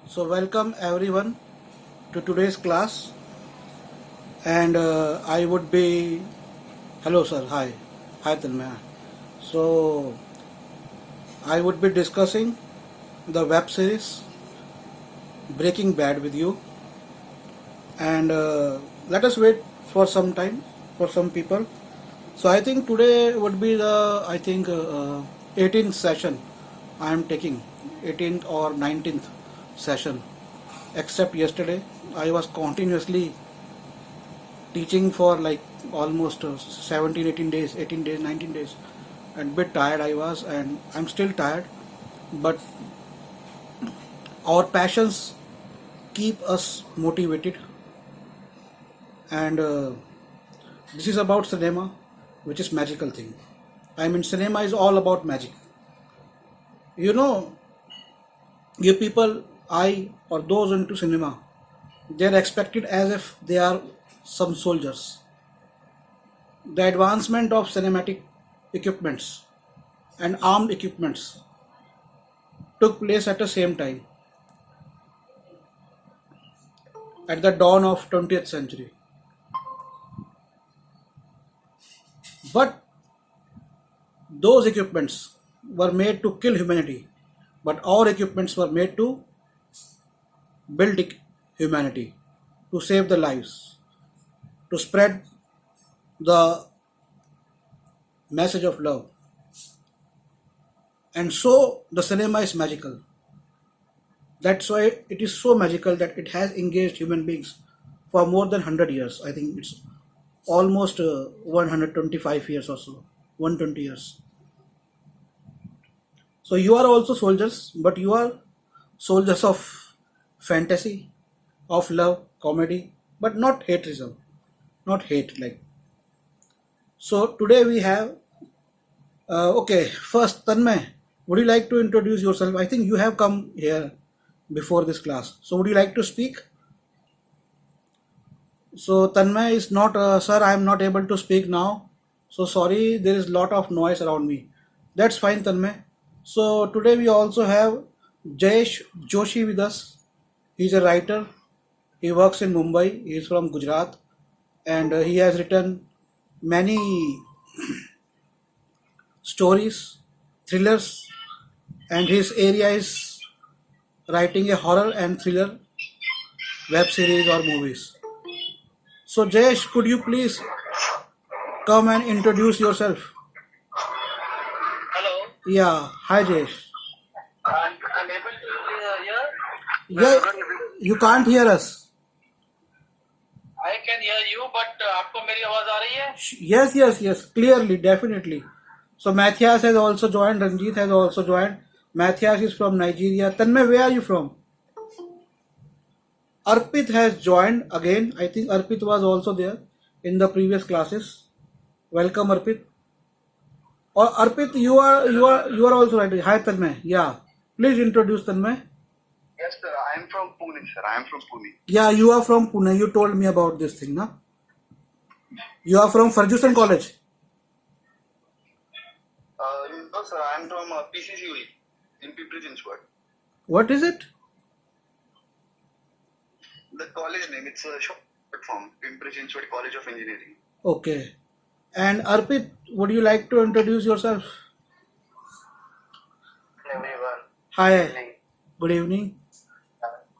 So welcome everyone to today's class, and I would be hello sir, hi Tanmay. So I would be discussing the web series Breaking Bad with you, and let us wait for some time for some people. So I think today would be the 18th session I am taking, 18th or 19th session. Except yesterday, I was continuously teaching for like almost 17 18 days, 18 days, 19 days, and bit tired I was, and I'm still tired, but our passions keep us motivated. And this is about cinema, which is magical thing. I mean, cinema is all about magic. You know, you people, I or those into cinema, they're expected as if they are some soldiers. The advancement of cinematic equipments and armed equipments took place at the same time, at the dawn of 20th century. But those equipments were made to kill humanity, but our equipments were made to build humanity, to save the lives, to spread the message of love. And so the cinema is magical. That's why it is so magical that it has engaged human beings for more than 100 years. I think it's almost 125 years or so, 120 years. So you are also soldiers, but you are soldiers of fantasy, of love, comedy, but not hateism, not hate like. So today we have, okay, first Tanmay, would you like to introduce yourself? I think you have come here before this class. So would you like to speak? So Tanmay is not, sir, I am not able to speak now. So sorry, there is lot of noise around me. That's fine, Tanmay. So today we also have Jayesh Joshi with us. He's a writer. He works in Mumbai. He is from Gujarat, and he has written many stories, thrillers, and his area is writing a horror and thriller web series or movies. So Jayesh, could you please come and introduce yourself? Hello, Yeah, hi Jayesh. I'm able to hear. Yeah, you can't hear us. I can hear you, but आपको मेरी आवाज आ रही है? Yes, clearly, definitely. So Matthias has also joined, Ranjit has also joined. Matthias is from Nigeria. Tanmay, where are you from? Arpit has joined again. I think Arpit was also there in the previous classes. Welcome, Arpit. Or Arpit, you are also right. Hi, Tanmay. Yeah, please introduce Tanmay. Yes, sir. I am from Pune, sir. I am from Pune. Yeah, you are from Pune. You told me about this thing, na? You are from Ferguson College. No, sir. I am from PCCUE in Pimpri Chinchwad. What is it? The college name, it's a short form, Pimpri Chinchwad College of Engineering. Okay. And Arpit, would you like to introduce yourself? Hello, everyone. Hi. Good evening. Good evening.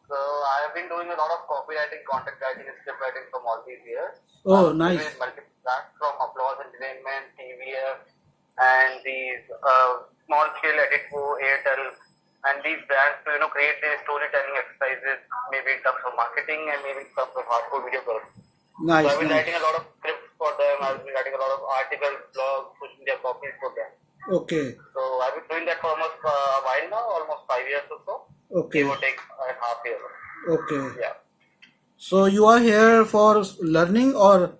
So I have been doing a lot of copywriting, content writing, and script writing from all these years. Oh, nice. With multiple brands from Applause Entertainment, TVF, and these small scale Editco, Airtel, and these brands to create their storytelling exercises, maybe in terms of marketing and maybe in terms of hardcore video production. Nice. So I've been Nice. writing a lot of scripts for them. I've been writing a lot of articles, blogs, social media copies for them. Okay. So I've been doing that for almost a while now, almost 5 years or so. Okay. Give or take a half year. Okay. Yeah. So you are here for learning or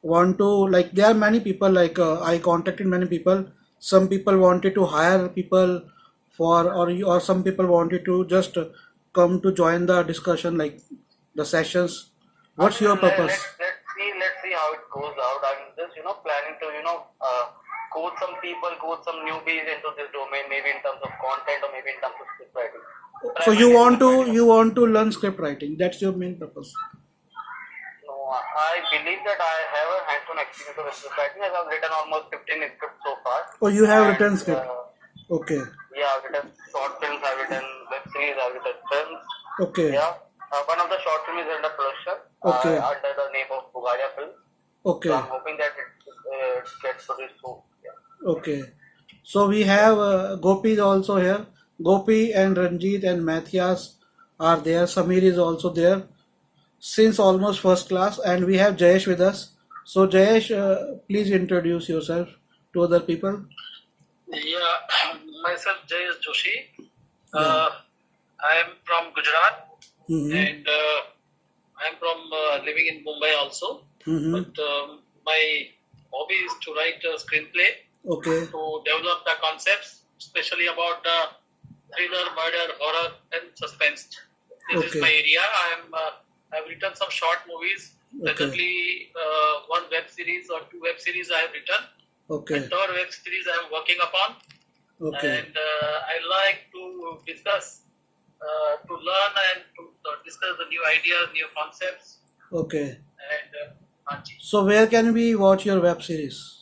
want to, like, there are many people, like I contacted many people. Some people wanted to hire people for, or some people wanted to just come to join the discussion, like the sessions. What's your purpose? Let's see how it goes out. I'm just planning to coach some people, coach some newbies into this domain, maybe in terms of content or maybe in terms of script writing. So you want to learn script writing. That's your main purpose. No, I believe that I have a hands-on experience of script writing. I have written almost 15 scripts so far. Oh, you have And, written script. Okay. Yeah, I've written short films, I've written web series, I've written films. Okay. Yeah. One of the short films is under production Okay. under the name of Bugaria Films. Okay. So I'm hoping that it gets produced soon. Yeah. Okay. So we have Gopi is also here. Gopi and Ranjit and Matthias are there. Samir is also there since almost first class, and we have Jayesh with us. So Jayesh, please introduce yourself to other people. Yeah, myself Jayesh Joshi. Yeah. I am from Gujarat Mm-hmm. and I am from living in Mumbai also. Mm-hmm. But my hobby is to write a screenplay Okay. to develop the concepts, especially about thriller, murder, horror, and suspense. This Okay. is my area. I've written some short movies. Okay. Presently, one web series or two web series I have written. Okay. And third web series I am working upon. Okay. And I like to discuss, to learn and to discuss the new ideas, new concepts. Okay. And हाँ जी. So where can we watch your web series?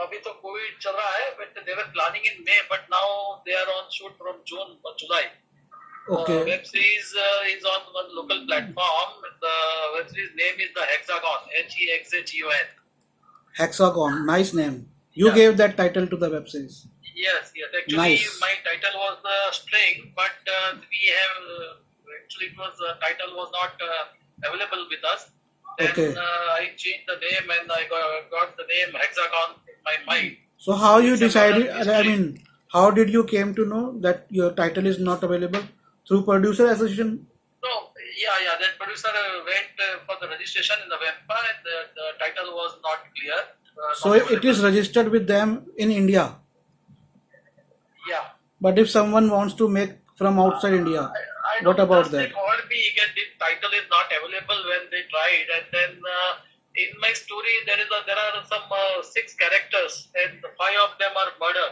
अभी तो Covid चल रहा है, but they were planning in May, but now they are on shoot from June or July. Okay. Web series is on one local platform. The web series name is the Hexagon, Hexagon. Hexagon. Nice name. You Yeah. gave that title to the web series. Yes. Actually, Nice. my title was the string, but we have actually it was title was not available with us. Then Okay. I changed the name and I got the name Hexagon in my mind. So how you It's a decided? modern I history. mean, how did you came to know that your title is not available through producer association? No, yeah. That producer went for the registration in the website and the title was not clear. So not it is available. registered with them in India. Yeah. But if someone wants to make from outside India, I what don't about just they that? called me again. The title is not available when they tried, and then in my story there are some 6 characters, and 5 of them are murder.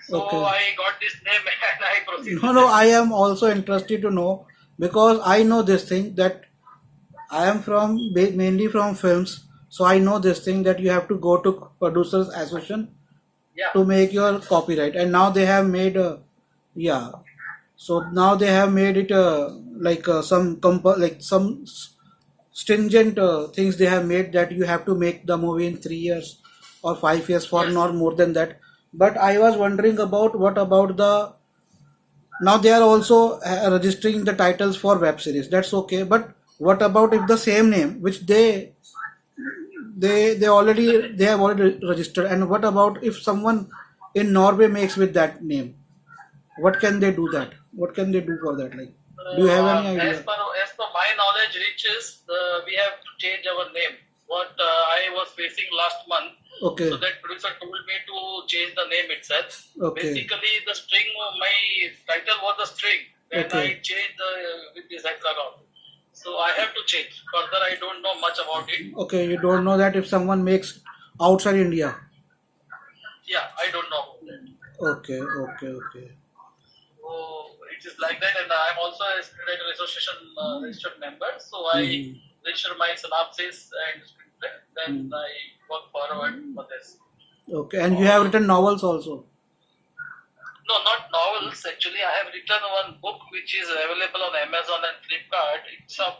So Okay. I got this name and I proceeded. No, I am also interested to know because I know this thing that I am from mainly from films, so I know this thing that you have to go to producers association Yeah. to make your copyright, and now they have made yeah. So now they have made it like some stringent things they have made that you have to make the movie in 3 years or 5 years for Yes. not more than that. But I was wondering about what about the now they are also registering the titles for web series. That's okay. But what about if the same name which they have already registered, and what about if someone in Norway makes with that name? What can they do that? What can they do for that? Like, do you have any idea? As per my knowledge reaches, we have to change our name. What I was facing last month. Okay. So that producer told me to change the name itself. Okay. Basically, the string, my title was the string. Then Okay. I changed with this hexagon. So I have to change. Further, I don't know much about it. Okay, you don't know that if someone makes outside India. Yeah, I don't know. Okay. So it is like that, and I am also a screenwriter association registered member. So I register my synopsis and screenplay. Then I work forward for this. Okay, and you have written novels also. No, not novels. Actually, I have written one book which is available on Amazon and Flipkart. It's of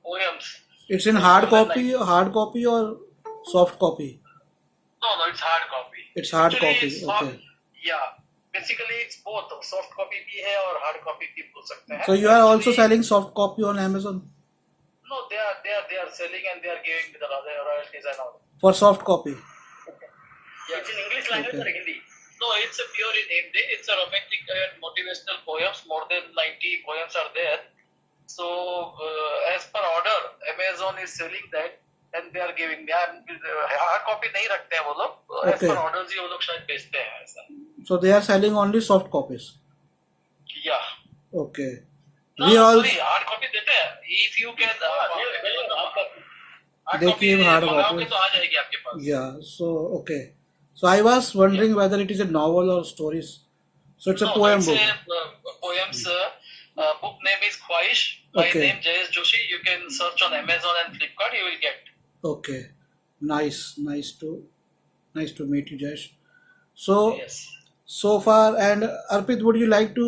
poems. It's in hard copy or soft copy. No, it's hard copy. It's hard Actually, copy. it's soft- Okay. Yeah. Basically, it's both. Soft copy भी है और hard copy भी बोल सकते हैं. So you are also Actually, selling soft copy on Amazon No, they are selling and they are giving me the royalties and all. for soft copy. Yeah. It's in English language Okay. or Hindi? No, it's a pure in Hindi. It's a romantic and motivational poems. More than 90 poems are there. So, as per order, Amazon is selling that and they are giving me. Hard copy नहीं रखते हैं वो लोग. As Okay. per orders ही वो लोग शायद बेचते हैं ऐसा. So they are selling only soft copies. Yeah. Okay. No, We all sorry, hard copy देते हैं. If you can, hard They copy give hard मंगाओगे copies. तो आ जाएगी आपके पास. Yeah. So okay. So I was wondering whether it is a novel or stories. So it's a No, poem it's book. a poems. Book name is Khwahish. My Okay. name Jayesh Joshi. You can search on Amazon and Flipkart. You will get. Okay. Nice. Nice to meet you, Jayesh. So Yes. so far, and Arpit, would you like to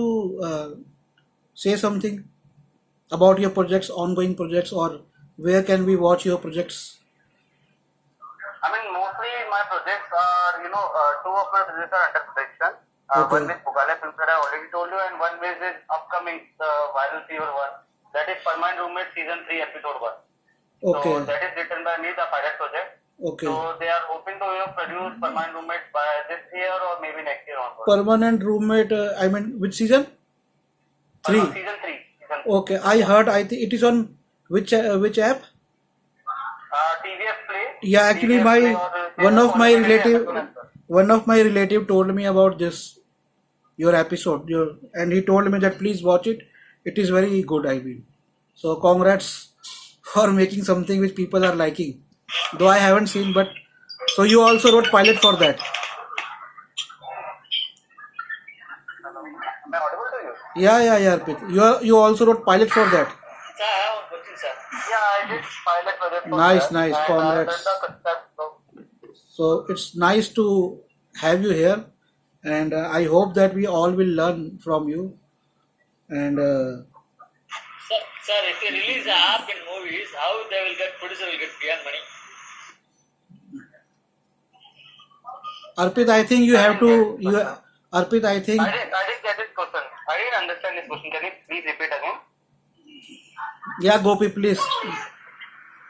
say something about your projects, ongoing projects, or where can we watch your projects? I mean, mostly my projects are, two of my projects are under production. Okay. One with Bugale Films that I already told you, and one with is upcoming, the Viral Fever one. That is Permanent Roommate Season 3, Episode 1. So Okay. that is written by me, the pilot project. Okay. So they are hoping to, produce Permanent Roommate by this year or maybe next year onwards. Permanent roommate. I mean, which season? Three. Season 3. Season 3. Okay. I heard. I think it is on which app? TVF Play. Yeah. Actually, TVF my Play or one of my Amazon relative as well. one of my relative told me about this your episode. And he told me that please watch it. It is very good. I mean, so congrats for making something which people are liking. Though I haven't seen, but so you also wrote pilot for that. Am I audible to you? Yeah, Arpit. You also wrote pilot for that. Sir, I have one question, sir. Yeah, I did pilot project for Nice, that. nice. And Congrats. that's the concept. So, So it's nice to have you here, and I hope that we all will learn from you. And Sir, if you release an app in movies, how they will get producer will get beyond money? Arpit, I think you have to. Arpit, I think. I didn't get this question. I didn't understand this question. Can you please repeat again? Yeah, Gopi, please.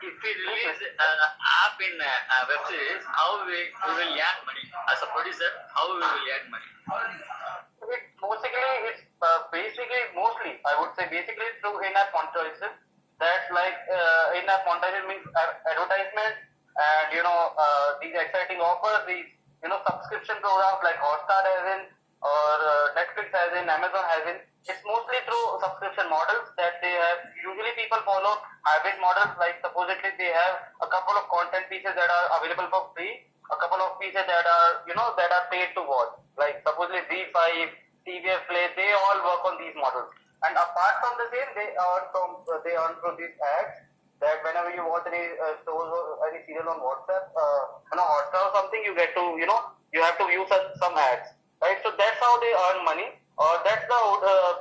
If we release an app in web series, how we will earn money? As a producer, how we will earn money? Mostly, I would say basically through in-app monetization. That's like in-app monetization means advertisement and these exciting offers, these subscription programs like Hotstar has in or Netflix has in, Amazon has in. It's mostly through subscription models that they have. Usually people follow hybrid models, like supposedly they have a couple of content pieces that are available for free, a couple of pieces that are that are paid to watch. Like supposedly Z5, TVF Play, they all work on these models. And apart from the same, they earn through these ads. That whenever you watch any shows or any serial on WhatsApp, Hotstar or something, you get to you have to view some ads, right? So that's how they earn money. That's the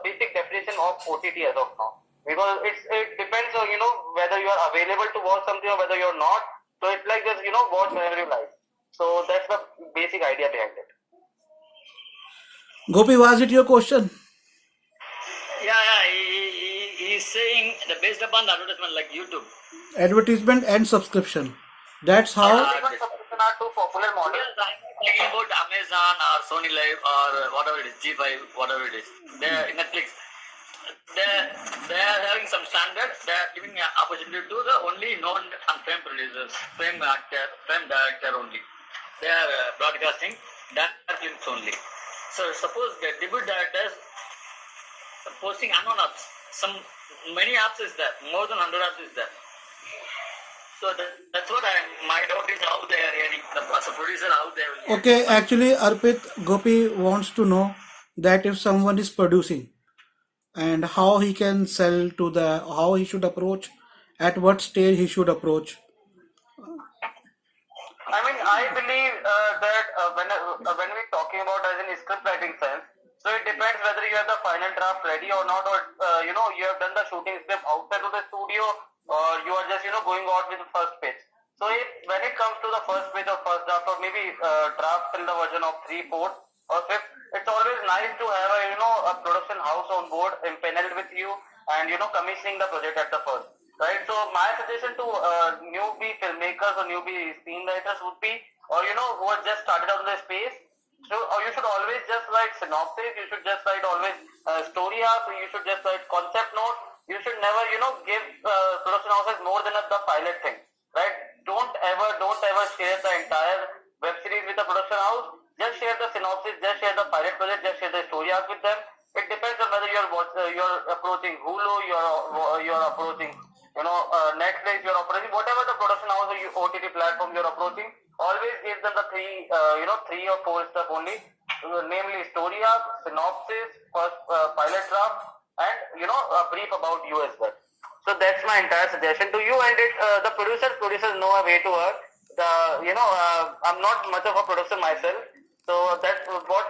basic definition of OTT as of now. Because it depends on whether you are available to watch something or whether you're not. So it's like just watch whenever you like. So that's the basic idea behind it. Gopi, was it your question? Yeah. He's saying that based upon the advertisement like YouTube. Advertisement and subscription. That's how. Subscription are two popular models. Yes, I'm talking about Amazon or Sony Live or whatever it is, G5, whatever it is. They're Netflix. They are having some standard. They are giving an opportunity to the only known and famed producers, famed actor, famed director only. They are broadcasting that films only. So suppose the debut directors posting unknown apps. Many apps is there. More than 100 apps is there. So that's what my doubt is how they are hearing as a producer, how they will. Okay, actually, Arpit, Gopi wants to know that if someone is producing and how he can sell to how he should approach, at what stage he should approach. I mean, I believe that when we're talking about as in script writing sense, so it depends whether you have the final draft ready or not, or you have done the shooting script outside of the studio, or you are just going out with the first pitch. So when it comes to the first pitch or first draft, or maybe draft till the version of 3/4 or 5th, it's always nice to have a production house on board, impaneled with you, and commissioning the project at the first. Right, so my suggestion to newbie filmmakers or newbie screenwriters would be, or who are just started out in the space, so or you should always just write synopsis. You should just write always story arcs. You should just write concept notes. You should never give production houses more than the pilot thing. Right? Don't ever share the entire web series with the production house. Just share the synopsis. Just share the pilot project. Just share the story arc with them. It depends on whether you're approaching Hulu, you're approaching Netflix, you're approaching whatever the production house or OTT platform you're approaching. Always give them the three or four stuff only. namely story arc, synopsis, first pilot draft, and a brief about you as well. So that's my entire suggestion to you. And the producers know a way to work. I'm not much of a producer myself, so that's what.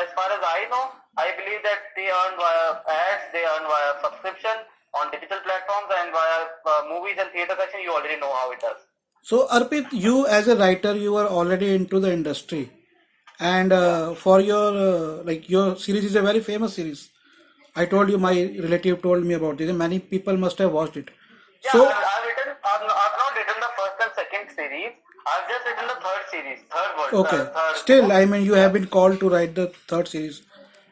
As far as I know, I believe that they earn via ads, they earn via subscription on digital platforms, and via movies and theater section. You already know how it does. So Arpit, you as a writer, you are already into the industry, and for your like your series is a very famous series. I told you, my relative told me about this, and many people must have watched it. Yeah, So I've not written the first and second series. I've just written the third series, third word, okay, third. still, I mean, you have been called to write the third series.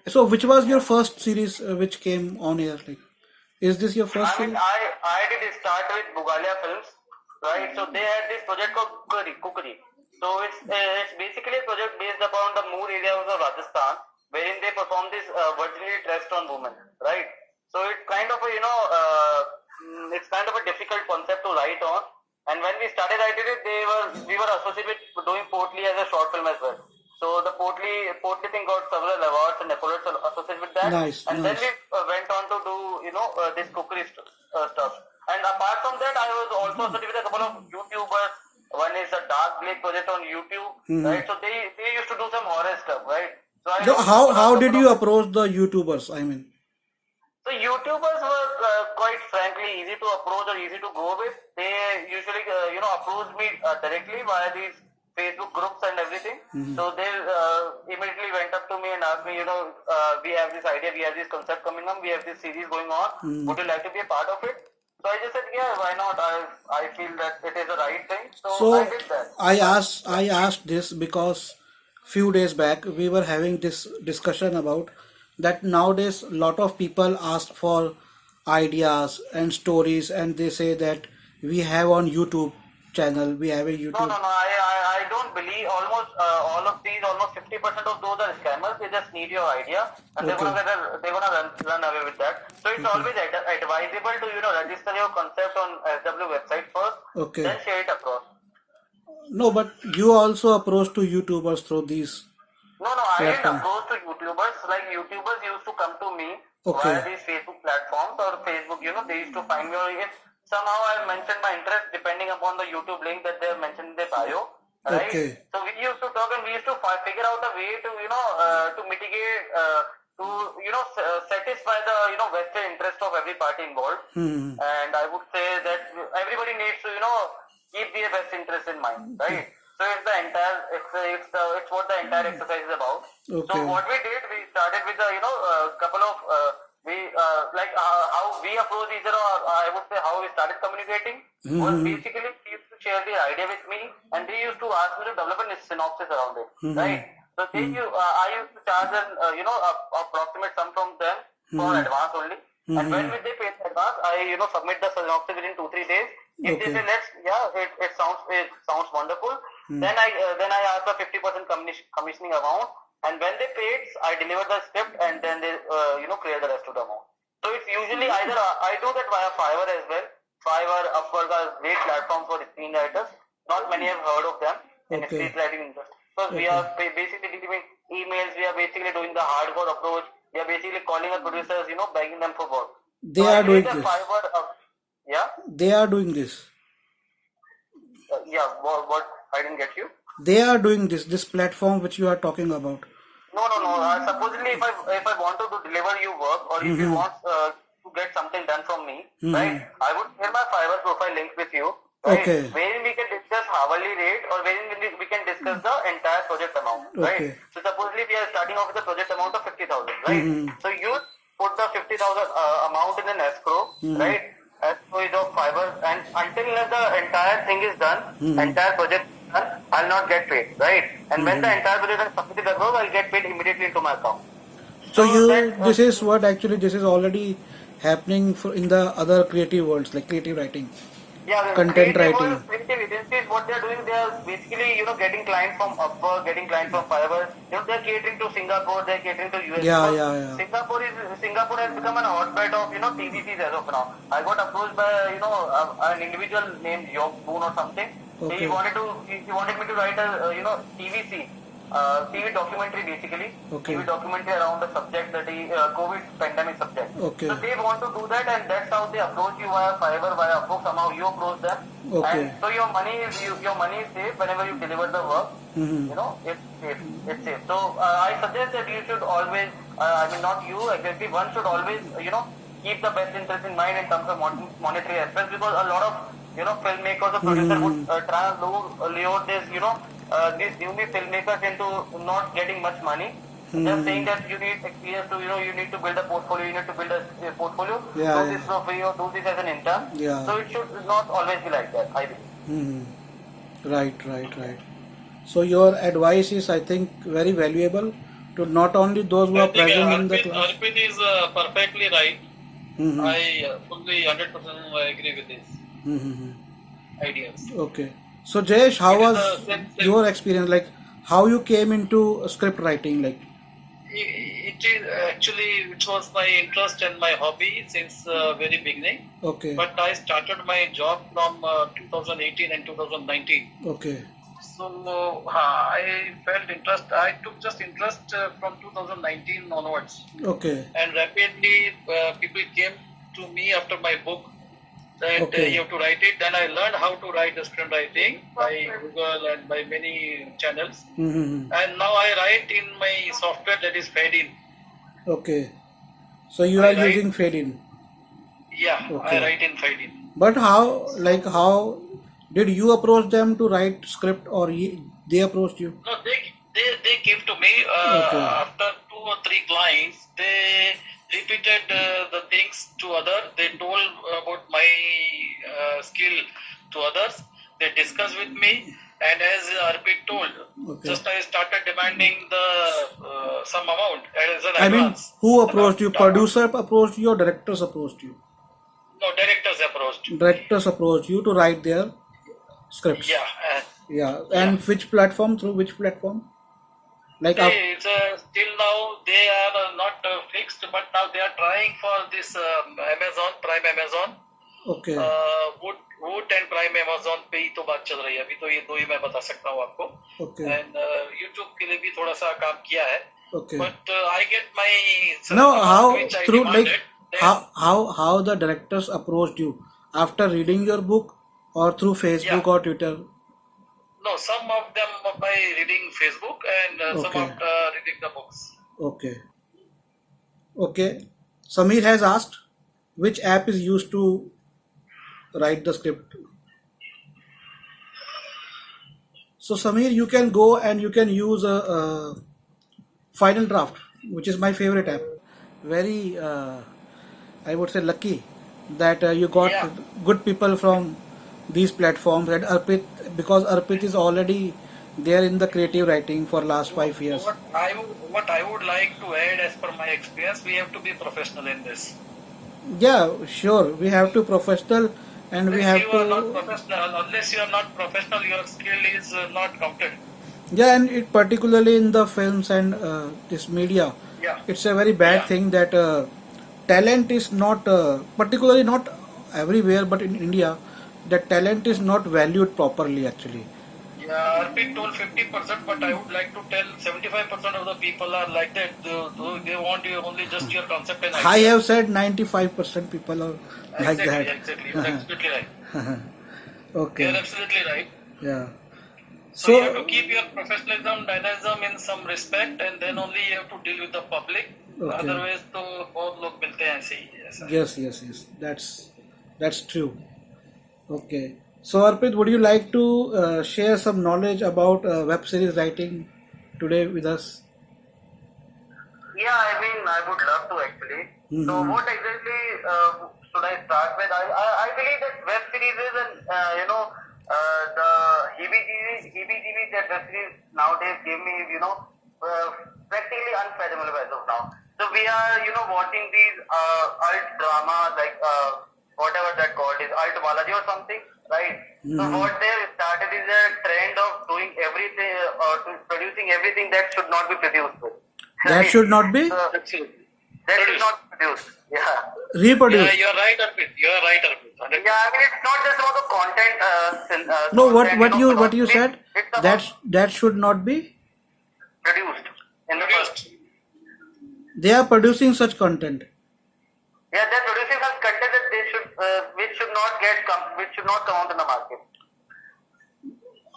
So which was your first series which came on air? Like, is this your first I mean, series? I did start with Bugalia Films, right? So they had this project called Kukri. So it's basically a project based upon the Moor areas of Rajasthan, wherein they perform this virginity test on women, right? So it's kind of a it's kind of a difficult concept to write on. And when we started writing it, we were associated with doing Portly as a short film as well. So the Portly thing got several awards and accolades associated with that. Nice, And then nice. we went on to do this cookery stuff. And apart from that, I was also associated with a couple of YouTubers. One is a Dark Blake project on YouTube, right? So they used to do some horror stuff, right? So I So used to how follow did couple you of- approach the YouTubers? I mean, So YouTubers were quite frankly easy to approach or easy to go with. They usually approach me directly via these Facebook groups and everything. So they immediately went up to me and asked me, we have this idea, we have this concept coming up, we have this series going on. Would you like to be a part of it? So I just said, yeah, why not? I feel that it is the right thing. So so I did that. I asked this because few days back we were having this discussion about that nowadays lot of people ask for ideas and stories, and they say that we have on YouTube channel, we have a No, YouTube. I don't believe almost all of these, almost 50% of those are scammers. They just need your idea and Okay. they're gonna run away with that. So it's always advisable to register your concept on SW website first, Okay. then share it across. No, but you also approach to YouTubers through these. No, I didn't Platform. approach to YouTubers. Like YouTubers used to come to me Okay. via these Facebook platforms or Facebook. They used to find me. Or if somehow I mentioned my interest depending upon the YouTube link that they have mentioned in their bio. Right? Okay. So we used to talk and we used to figure out a way to to mitigate satisfy the vested interest of every party involved. And I would say that everybody needs to keep their best interest in mind, right? So it's the entire it's what the entire exercise is about. Okay. So what we did, we started with couple of how we approach each other, or I would say how we started communicating was basically they used to share their idea with me, and they used to ask me to develop a synopsis around it, right? So I used to charge an approximate sum from them for advance only, and when they pay the advance, I submit the synopsis within 2-3 days. If they Okay. say it sounds wonderful, then I ask the 50% commissioning amount, and when they pay it, I deliver the script, and then they clear the rest of the amount. So it's usually either I do that via Fiverr as well. Fiverr, Upwork are great platforms for screenwriters. Not many have heard of them in Okay. screenwriting industry. So we are basically giving emails. We are basically doing the hardcore approach. We are basically calling the producers, begging them for work. They So I are doing create a this. Fiverr, yeah. They are doing this. What? I didn't get you. They are doing this platform which you are talking about. No. Supposedly, if I want to deliver you work, or if you want to get something done from me, right? I would share my Fiverr profile link with you, right? Okay. Wherein we can discuss hourly rate, or wherein we can discuss the entire project amount, right? Okay. So supposedly we are starting off with a project amount of 50,000, right? So you put the 50,000 amount in an escrow, right? Escrow is of Fiverr, and until the entire thing is done, entire project is done, I'll not get paid, right? And when the entire project is submitted across, I'll get paid immediately into my account. So that, this is what actually this is already happening in the other creative worlds, like creative writing. Yeah, Content writing. Creative agencies, what they are doing, they are basically, getting clients from Upwork, getting clients from Fiverr. They are catering to Singapore, they are catering to US. Yeah, Because yeah. Singapore has become an hotbed of, TVCs as of now. I got approached by, an individual named Yok Boon or something. Okay. He wanted me to write a, TVC TV documentary basically. Okay. TV documentary around the subject that is COVID pandemic subject. Okay. So they want to do that, and that's how they approach you via Fiverr, via Upwork. Somehow you approach them, Okay. and so your money is safe whenever you deliver the work. Mhm. You know, it's safe. It's safe. So I suggest that you should always, I mean, not you exactly. One should always, keep the best interest in mind in terms of monetary aspects, because a lot of filmmakers or producers would try and lure this these newbie filmmakers into not getting much money. Just saying that you need experience to you need to build a portfolio, you need to build a portfolio, Yeah, do yeah. this for free or do this as an intern. Yeah. So it should not always be like that, I believe. Mhm. Right. So your advice is, I think, very valuable to not only those who I are think present in the class. Arpit is perfectly right. Mhm. I fully 100% agree with his Mhm. ideas. Okay. So Jayesh, how It is was the same- your experience? Like, how you came into script writing? Like, It is actually, it was my interest and my hobby since very beginning. okay, But I started my job from 2018 and 2019. okay, So I felt interest. I took just interest from 2019 onwards, okay, and rapidly people came to me after my book that Okay. you have to write it. Then I learned how to write the screenwriting by Google and by many channels. Mhm. And now I write in my software that is Fadin. Okay. So you I are write- using Fadin. Yeah, Okay. I write in Fadin. But how did you approach them to write script, or they approached you? No, they came to me Okay. after 2 or 3 clients. They repeated the things to others. They told about my skill to others. They discussed with me, and as Arpit told, Okay. just I started demanding the some amount as an I mean, advance. who approached you? Producer approached you, or directors approached you? No, directors approached. Directors approached you to write their scripts. Yeah. Yeah. And which platform? Through which platform? Like, It's, still now they are not fixed, but now they are trying for this Prime Amazon. okay, would and prime Amazon पे ही तो बात चल रही है अभी, तो ये 2 ही मैं बता सकता हूँ आपको. okay, एंड यूट्यूब के लिए भी थोड़ा सा काम किया है, okay. But I get my No, how the directors approached you after reading your book, or through Facebook or Twitter? No, some of them by reading Facebook and some Okay. of reading the books. Okay. Okay. Sameer has asked which app is used to write the script. So Sameer, you can go and you can use a Final Draft, which is my favorite app. Very, I would say, lucky that you got Yeah. good people from these platforms, and Arpit, because Arpit is already there in the creative writing for last 5 years. What I would like to add, as per my experience, we have to be professional in this. Yeah, sure. We have to professional, and we If have you to. are not professional, unless you are not professional, your skill is not counted. Yeah, and it particularly in the films and this media, Yeah. it's a very bad Yeah. thing that talent is not, particularly not everywhere, but in India, that talent is not valued properly actually. Yeah, Arpit told 50%, but I would like to tell 75% of the people are like that. They want you only just your concept and idea. I have said 95% people are like that. Exactly. You're absolutely right. Okay. You're absolutely right. Yeah. So you have to keep your professionalism, dynamism in some respect, and then only you have to deal with the public. Okay. Otherwise, तो बहुत लोग मिलते हैं ऐसे ही ऐसा. Yes. That's true. Okay. So Arpit, would you like to share some knowledge about web series writing today with us? Yeah, I mean, I would love to actually. So, Mhm. what exactly should I start with? I believe that web series is the heebie-jeebies that web series nowadays give me is, practically unfathomable as of now. So, we are, watching these alt drama, like whatever that called is, alt Balaji or something, right? So, Mhm. what they started is a trend of doing everything, producing everything that should not be produced with. That should not be Absolutely. That should not be produced. Yeah. reproduced. Yeah, you're right, Arpit. You're right, Arpit. 100%. Yeah, I mean, it's not just about the content. No, content, what you said, it's about- that should not be. produced in the first. They are producing such content. Yeah, they're producing some content that they should, which should not which should not come out in the market.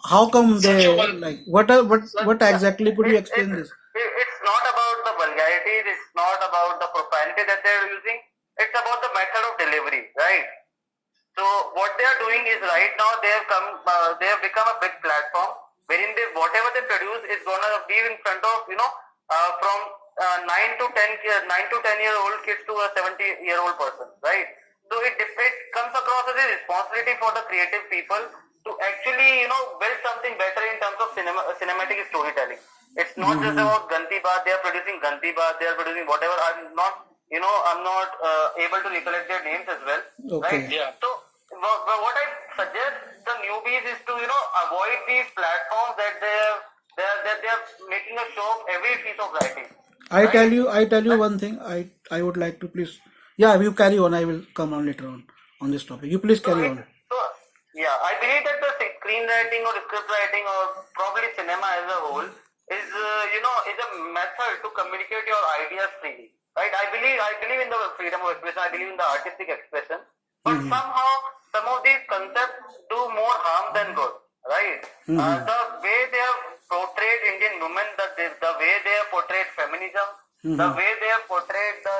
How come they Sure. like? What exactly could you explain this? It's not about the vulgarity. It's not about the profanity that they're using. It's about the method of delivery, right? So what they are doing is right now they have become a big platform wherein whatever they produce is gonna be in front of from 9 to 10 year old kids to a 70-year-old person, right? So it comes across as a responsibility for the creative people to actually build something better in terms of cinematic storytelling. It's not just about Ganti Baat. They are producing Ganti Baat. They are producing whatever. I'm not able to recollect their names as well, Okay. right? Yeah. So what I suggest the newbies is to avoid these platforms that they are making a show of every piece of writing. I Right? tell you one thing. I would like to please. Yeah, you carry on. I will come on later on this topic. You please So carry on. yeah, I believe that the screenwriting or script writing or probably cinema as a whole is is a method to communicate your ideas freely. Right? I believe in the freedom of expression. I believe in the artistic expression. But somehow some of these concepts do more harm than good. Right? The way they have portrayed Indian women, the way they have portrayed feminism, the way they have portrayed the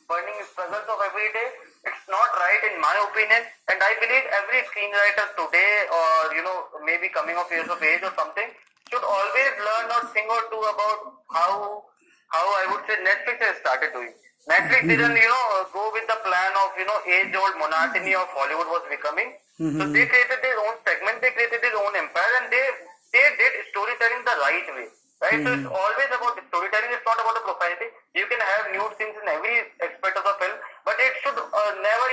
burning struggles of every day, it's not right in my opinion. And I believe every screenwriter today, or maybe coming of years of age or something, should always learn or thing or two about how I would say Netflix has started doing. Netflix didn't go with the plan of age-old monotony of Hollywood was becoming. So they created their own segment, they created their own empire, and they did storytelling the right way. Right? So it's always about the storytelling. It's not about the profanity. You can have nude scenes in every aspect of the film, but it should never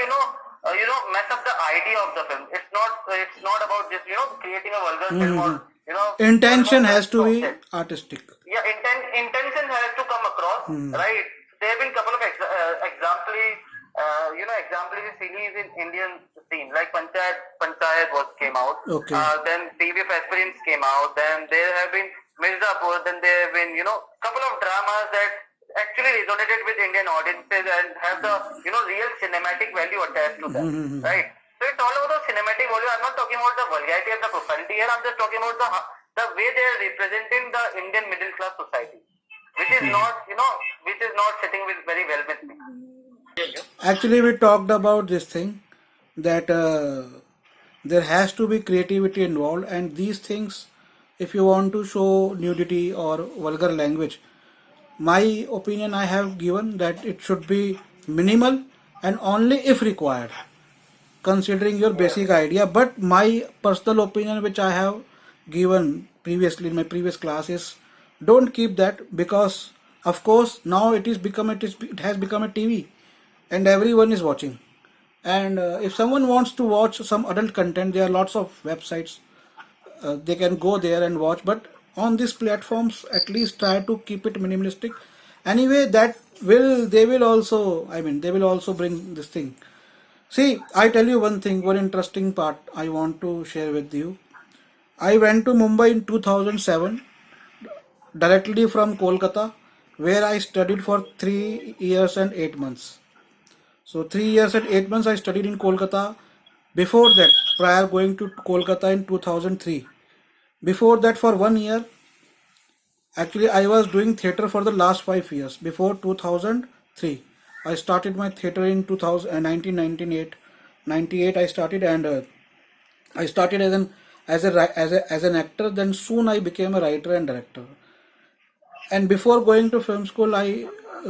mess up the idea of the film. It's not about just creating a vulgar film or Intention has to be concept. artistic. Yeah, intention has to come across, right? There have been couple of exemplary series in Indian scene, like Panchayat came out. Okay. Then TVF Aspirants came out. Then there have been Mirzapur. Then there have been couple of dramas that actually resonated with Indian audiences and have the real cinematic value attached to them, right? So it's all about the cinematic value. I'm not talking about the vulgarity and the profanity here. I'm just talking about the way they are representing the Indian middle class society, which is not sitting with very well with me. Actually, we talked about this thing that there has to be creativity involved, and these things, if you want to show nudity or vulgar language, my opinion I have given that it should be minimal and only if required, considering your basic idea. But my personal opinion, which I have given previously in my previous class, is don't keep that, because of course now it has become a TV and everyone is watching. And if someone wants to watch some adult content, there are lots of websites, they can go there and watch. But on these platforms, at least try to keep it minimalistic. Anyway, they will also bring this thing. See, I tell you one thing, one interesting part I want to share with you. I went to Mumbai in 2007 directly from Kolkata, where I studied for 3 years and 8 months. So 3 years and 8 months I studied in Kolkata. Before that, prior going to Kolkata in 2003, before that for 1 year, actually I was doing theatre for the last 5 years. Before 2003, I started my theatre in 1998. I started, and I started as an actor. Then soon I became a writer and director. And before going to film school, I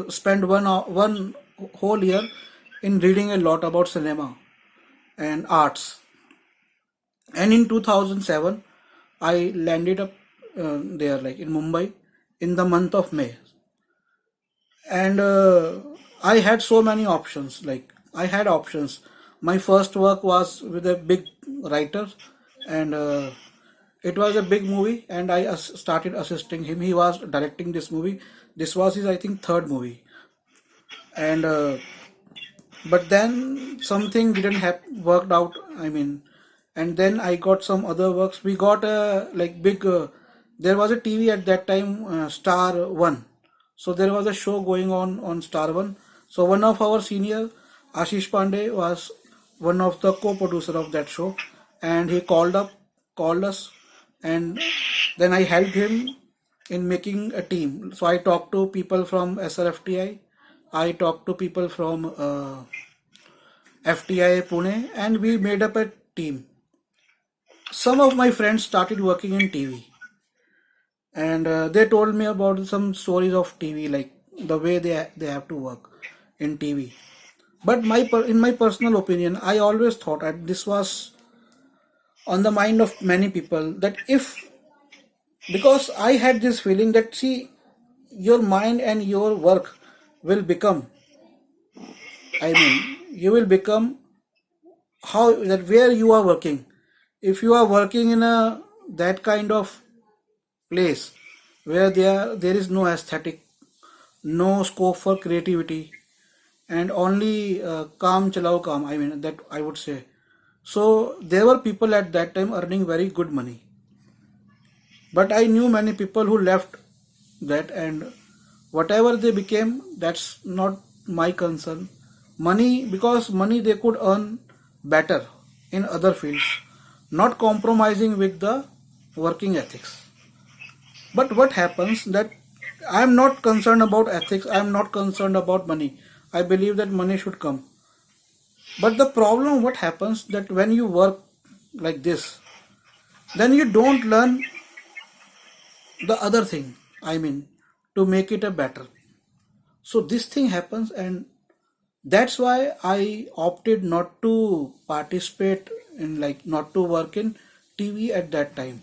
spent one whole year in reading a lot about cinema and arts. And in 2007, I landed up there, like in Mumbai, in the month of May. And I had so many options. Like, I had options. My first work was with a big writer, and it was a big movie, and I started assisting him. He was directing this movie. This was his, I think, third movie. And but then something didn't have worked out, I mean. And then I got some other works. We got a like big there was a TV at that time, Star One. So there was a show going on Star One. So one of our senior, Ashish Pandey, was one of the co-producer of that show, and he called us, and then I helped him in making a team. So I talked to people from SRFTI, I talked to people from FTI Pune, and we made up a team. Some of my friends started working in TV, and they told me about some stories of TV, like the way they have to work in TV. But in my personal opinion, I always thought, and this was on the mind of many people, that if, because I had this feeling that, see, your mind and your work will become, I mean, you will become how that where you are working. If you are working in a that kind of place where there is no aesthetic, no scope for creativity, and only calm chalao calm, I mean, that I would say. So there were people at that time earning very good money, but I knew many people who left that, and whatever they became, that's not my concern. Money, because money they could earn better in other fields, not compromising with the working ethics. But what happens that I am not concerned about ethics, I am not concerned about money. I believe that money should come. But the problem, what happens that when you work like this, then you don't learn the other thing. I mean, to make it a better. So this thing happens, and that's why I opted not to participate in, like, not to work in TV at that time.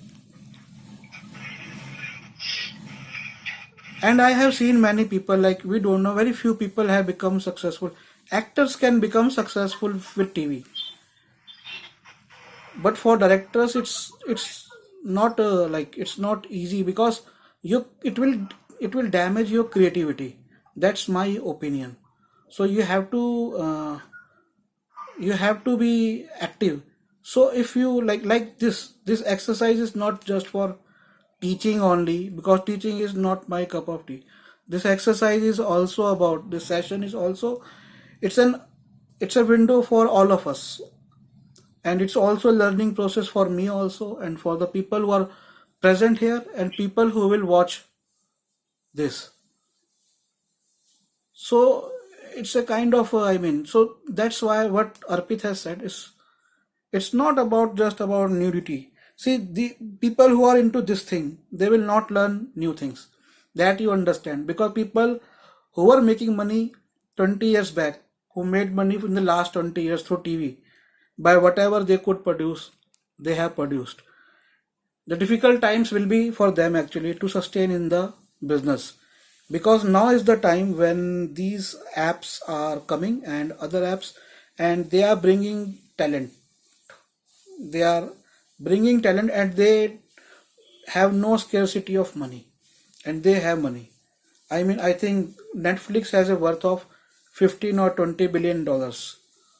And I have seen many people, like, we don't know, very few people have become successful. Actors can become successful with TV, but for directors, it's not like, it's not easy, because you it will damage your creativity. That's my opinion. So you have to be active. So if you like this exercise is not just for teaching only, because teaching is not my cup of tea. This exercise is also about, this session is also, it's an it's a window for all of us, and it's also a learning process for me also, and for the people who are present here, and people who will watch this. So it's a kind of I mean, so that's why what Arpit has said is, it's not about just about nudity. See, the people who are into this thing, they will not learn new things. That you understand, because people who were making money 20 years back, who made money in the last 20 years through TV, by whatever they could produce, they have produced. The difficult times will be for them actually to sustain in the business, because now is the time when these apps are coming and other apps, and they are bringing talent. They are bringing talent, and they have no scarcity of money, and they have money. I mean, I think Netflix has a worth of 15 or 20 billion dollars.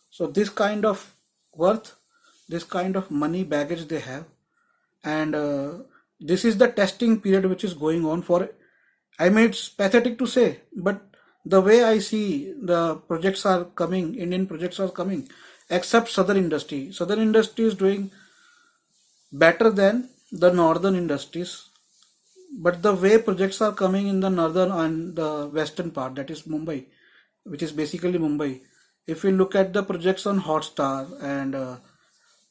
So this kind of worth, this kind of money baggage they have, and this is the testing period which is going on for. I mean, it's pathetic to say, but the way I see the projects are coming, Indian projects are coming, except Southern industry is doing better than the northern industries. But the way projects are coming in the northern and the western part, that is Mumbai, which is basically Mumbai. If you look at the projects on Hotstar, and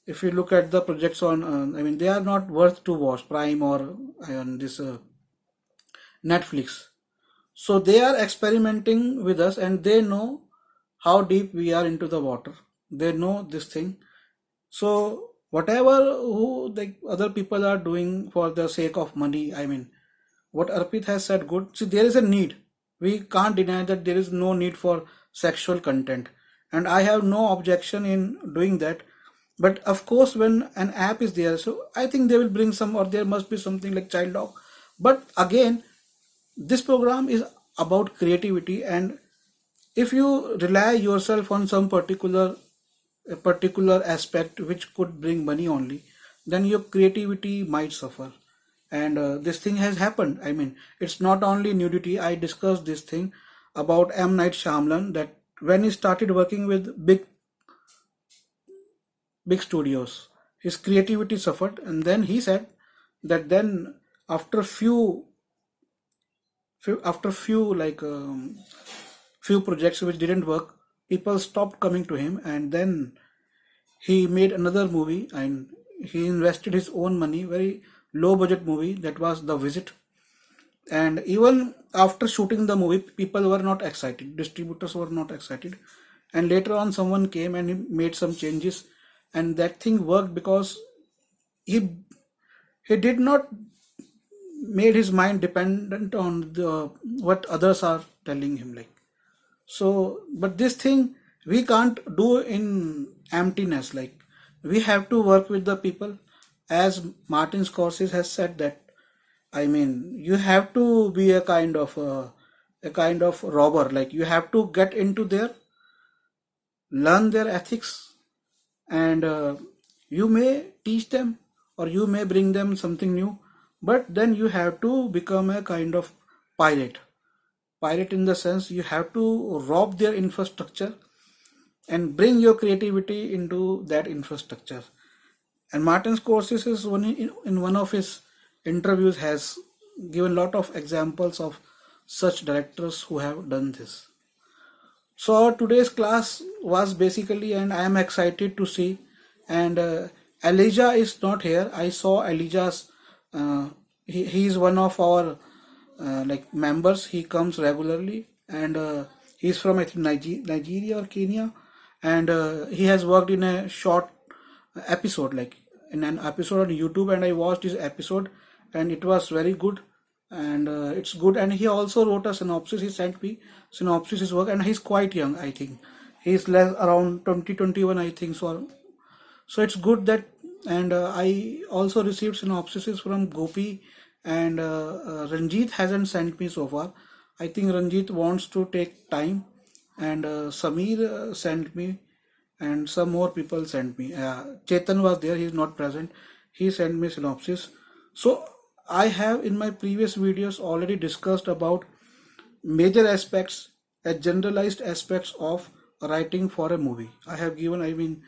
if you look at the projects on, I mean, they are not worth to watch, Prime or on this Netflix. So they are experimenting with us, and they know how deep we are into the water. They know this thing. So whatever who the other people are doing for the sake of money, I mean, what Arpit has said good. See, there is a need. We can't deny that there is no need for sexual content, and I have no objection in doing that. But of course, when an app is there, so I think they will bring some, or there must be something like child lock. But again, this program is about creativity, and if you rely yourself on some particular aspect which could bring money only, then your creativity might suffer, and this thing has happened. I mean, it's not only nudity. I discussed this thing about M. Night Shyamalan, that when he started working with big studios, his creativity suffered, and then he said that then after few like few projects which didn't work, people stopped coming to him, and then he made another movie and he invested his own money, very low budget movie, that was The Visit. And even after shooting the movie, people were not excited, distributors were not excited, and later on someone came and he made some changes, and that thing worked because he he did not made his mind dependent on the what others are telling him, like. So but this thing we can't do in emptiness, like we have to work with the people, as Martin Scorsese has said that, I mean, you have to be a kind of robber, like you have to get into their, learn their ethics, and you may teach them or you may bring them something new, but then you have to become a kind of pirate. Pirate in the sense you have to rob their infrastructure and bring your creativity into that infrastructure. And Martin Scorsese is in one of his interviews has given a lot of examples of such directors who have done this. So today's class was basically, and I am excited to see. And Elijah is not here. I saw Elijah's. He is one of our like members. He comes regularly, and he's from, I think, Nigeria or Kenya, and he has worked in a short episode, like in an episode on YouTube, and I watched his episode, and it was very good, and it's good. And he also wrote a synopsis. He sent me synopsis his work, and he's quite young. I think he's less around 2021. I think so. So it's good that, and I also received synopsises from Gopi, and Ranjit hasn't sent me so far. I think Ranjit wants to take time, and Samir sent me, and some more people sent me. Chetan was there, he is not present. He sent me synopsis. So I have in my previous videos already discussed about major aspects, generalized aspects of writing for a movie. I have given, I mean,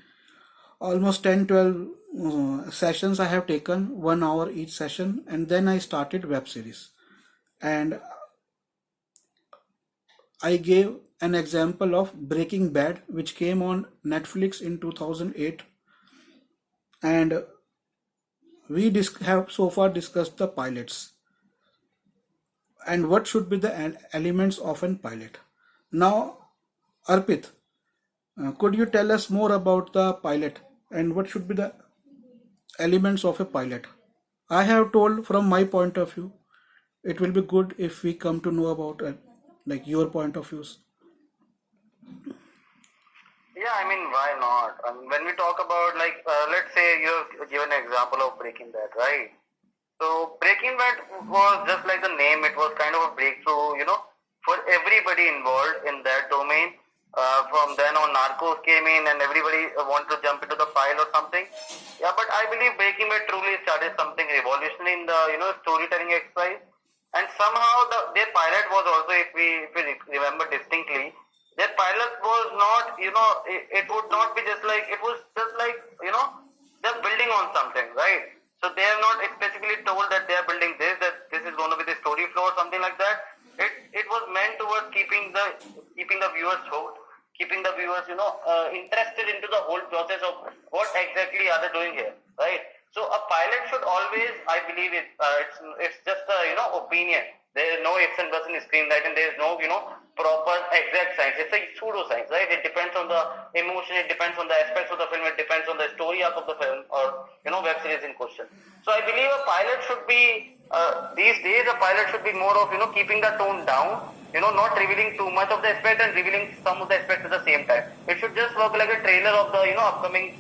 almost 10-12 sessions I have taken, 1 hour each session, and then I started web series. And I gave an example of Breaking Bad, which came on Netflix in 2008, and we have so far discussed the pilots and what should be the elements of a pilot. Now, Arpit, could you tell us more about the pilot and what should be the elements of a pilot? I have told from my point of view. It will be good if we come to know about like your point of views. Yeah, I mean, why not? When we talk about, like, let's say you've given an example of Breaking Bad, right? So Breaking Bad was just like the name. It was kind of a breakthrough, for everybody involved in that domain. From then on, Narcos came in and everybody wanted to jump into the pile or something. Yeah, but I believe Breaking Bad truly started something revolutionary in the, storytelling exercise. And somehow their pilot was also, if we remember distinctly, their pilot was not, it would not be just like, it was just like, they're building on something, right? So they are not specifically told that they are building this, that this is going to be the story flow or something like that. It was meant towards keeping the viewers hooked, keeping the viewers, interested into the whole process of what exactly are they doing here, right? So a pilot should always, I believe, it's just a opinion. There is no ifs and buts in screenwriting. There is no proper exact science. It's a pseudoscience, right? It depends on the emotion. It depends on the aspects of the film. It depends on the story arc of the film or web series in question. So I believe a pilot should be these days. A pilot should be more of keeping the tone down. Not revealing too much of the aspect and revealing some of the aspects at the same time. It should just work like a trailer of the upcoming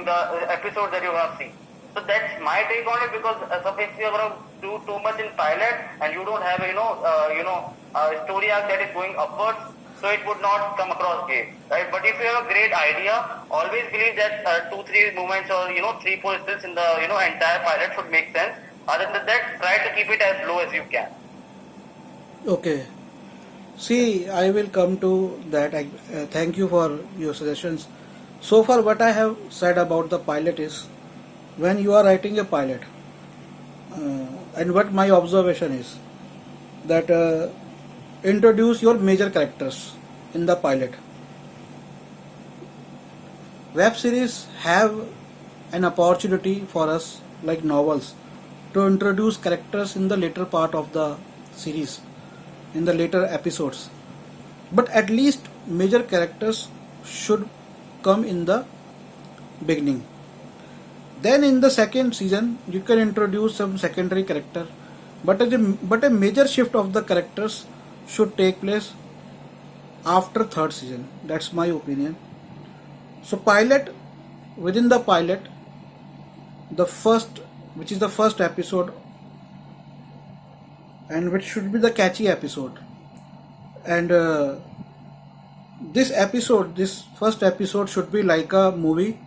the episodes that you have seen. So that's my take on it, because if you are going to do too much in pilot and you don't have a story arc that is going upwards, so it would not come across gay, right? But if you have a great idea, always believe that 2-3 movements or 3-4 stills in the entire pilot should make sense. Other than that, try to keep it as low as you can. Okay. See, I will come to that. Thank you for your suggestions. So far, what I have said about the pilot is, when you are writing a pilot, and what my observation is that introduce your major characters in the pilot. Web series have an opportunity for us, like novels, to introduce characters in the later part of the series, in the later episodes. But at least major characters should come in the beginning. Then in the second season, you can introduce some secondary character, but a major shift of the characters should take place after third season. That's my opinion. So within the pilot, which is the first episode, and which should be the catchy episode, and this first episode should be like a movie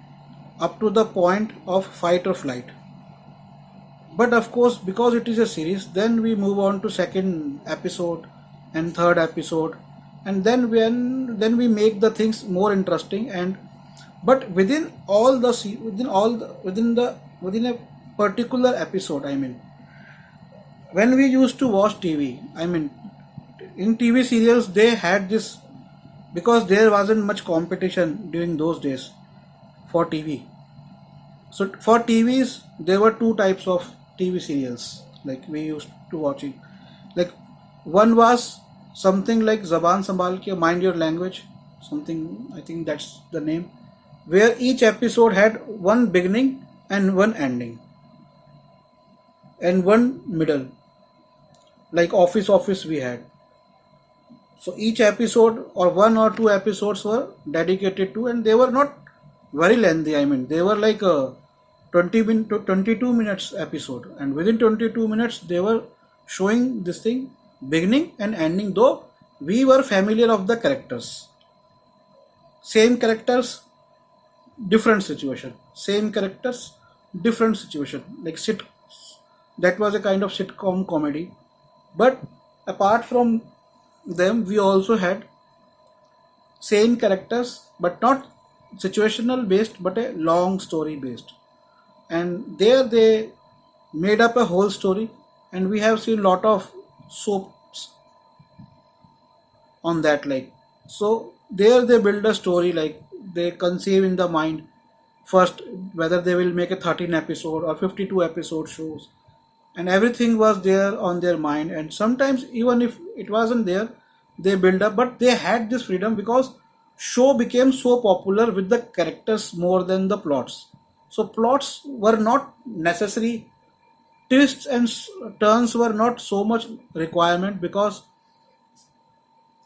up to the point of fight or flight. But of course, because it is a series, then we move on to second episode and third episode, and then we make the things more interesting. And but within a particular episode, I mean, when we used to watch TV, I mean, in TV serials they had this, because there wasn't much competition during those days for TV. So for TVs, there were two types of TV serials like we used to watching. Like one was something like Zaban Sambhal Ke, Mind Your Language, something, I think that's the name, where each episode had one beginning and one ending and one middle. Like Office we had. So each episode or one or two episodes were dedicated to, and they were not very lengthy. I mean, they were like a 22 minutes episode, and within 22 minutes they were showing this thing beginning and ending, though we were familiar of the characters. Same characters, different situation. Same characters, different situation. Like that was a kind of sitcom comedy. But apart from them, we also had same characters, but not situational based, but a long story based. And there they made up a whole story, and we have seen lot of soaps on that. Like, so there they build a story, like they conceive in the mind first whether they will make a 13 episode or 52 episode shows, and everything was there on their mind. And sometimes even if it wasn't there, they build up, but they had this freedom because show became so popular with the characters more than the plots. So plots were not necessary, twists and turns were not so much requirement, because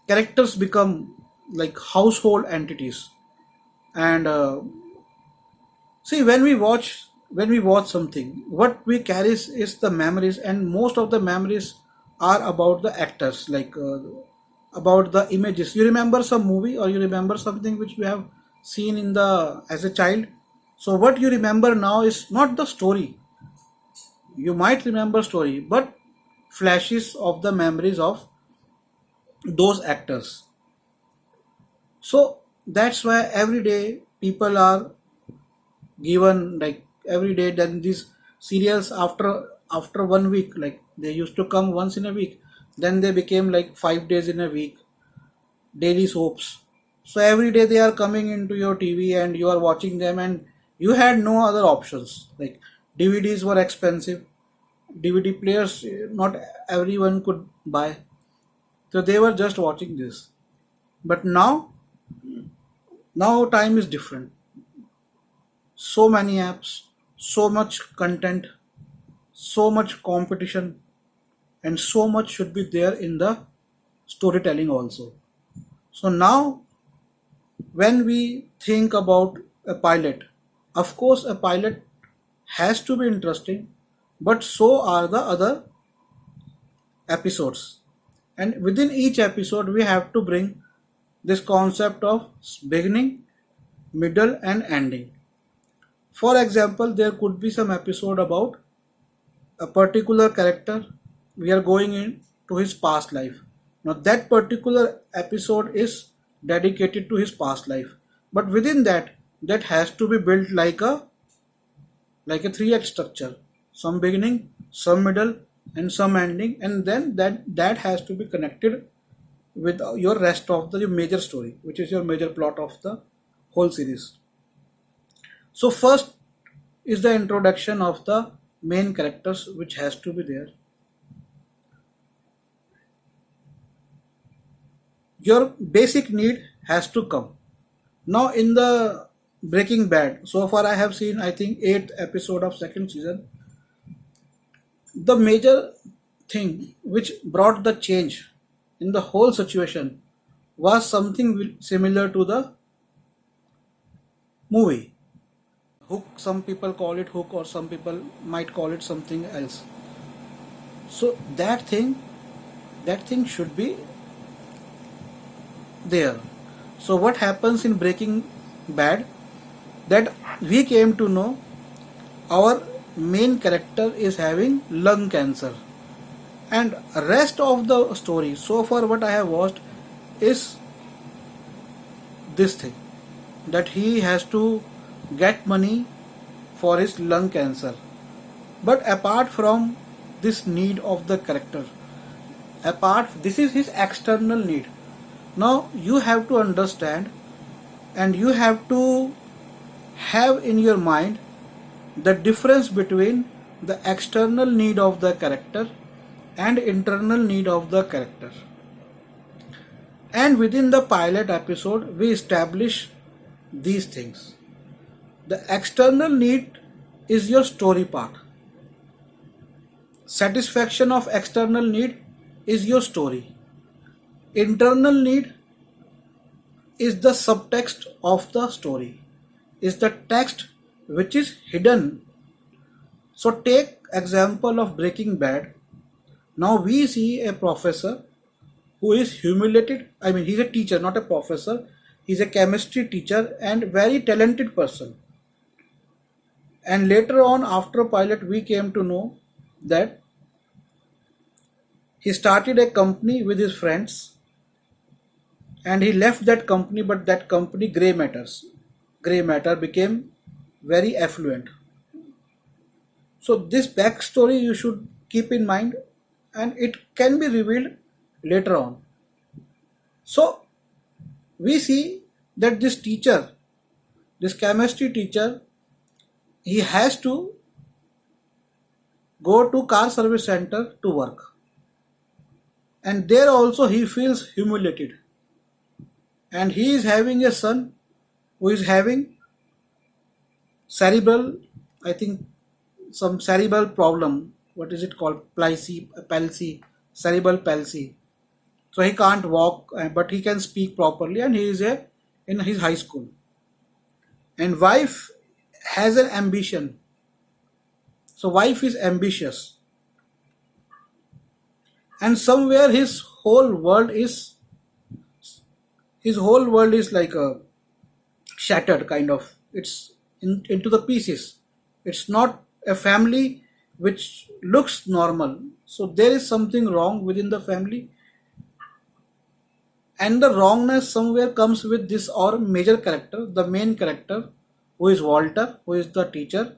characters become like household entities. And see, when we watch something, what we carry is the memories, and most of the memories are about the actors, like about the images. You remember some movie, or you remember something which you have seen in the as a child. So what you remember now is not the story. You might remember story, but flashes of the memories of those actors. So that's why every day people are given, like every day, then these serials after 1 week, like they used to come once in a week, then they became like 5 days in a week, daily soaps. So every day they are coming into your TV and you are watching them, and you had no other options. Like DVDs were expensive, DVD players not everyone could buy, so they were just watching this. But now time is different. So many apps, so much content, so much competition, and so much should be there in the storytelling also. So now when we think about a pilot, of course a pilot has to be interesting, but so are the other episodes. And within each episode we have to bring this concept of beginning, middle, and ending. For example, there could be some episode about a particular character. We are going into his past life. Now, that particular episode is dedicated to his past life, but within that, that has to be built like a 3 act structure, some beginning, some middle, and some ending, and then that has to be connected with your rest of the major story, which is your major plot of the whole series. So first is the introduction of the main characters, which has to be there. Your basic need has to come. Now in the Breaking Bad, so far I have seen, I think, 8th episode of second season. The major thing which brought the change in the whole situation was something similar to the movie. Hook, some people call it hook, or some people might call it something else. So that thing should be there. So what happens in Breaking Bad, that we came to know our main character is having lung cancer, and rest of the story so far what I have watched is this thing, that he has to get money for his lung cancer. But apart from this need of the character, this is his external need. Now you have to understand, and you have to have in your mind the difference between the external need of the character and internal need of the character. And within the pilot episode, we establish these things. The external need is your story part. Satisfaction of external need is your story. Internal need is the subtext of the story, is the text which is hidden. So take example of Breaking Bad. Now we see a professor who is humiliated. I mean, he's a teacher, not a professor. He's a chemistry teacher and very talented person. And later on, after pilot, we came to know that he started a company with his friends, and he left that company, but that company, Grey Matter, became very affluent. So this backstory you should keep in mind, and it can be revealed later on. So we see that this teacher, this chemistry teacher, he has to go to car service center to work, and there also he feels humiliated, and he is having a son who is having cerebral, I think, some cerebral problem. What is it called? Palsy, cerebral palsy. So he can't walk, but he can speak properly, and he is in his high school. And wife has an ambition. So wife is ambitious, and somewhere his whole world is like a shattered kind of. It's into the pieces. It's not a family which looks normal. So there is something wrong within the family, and the wrongness somewhere comes with this our major character, the main character, who is Walter, who is the teacher.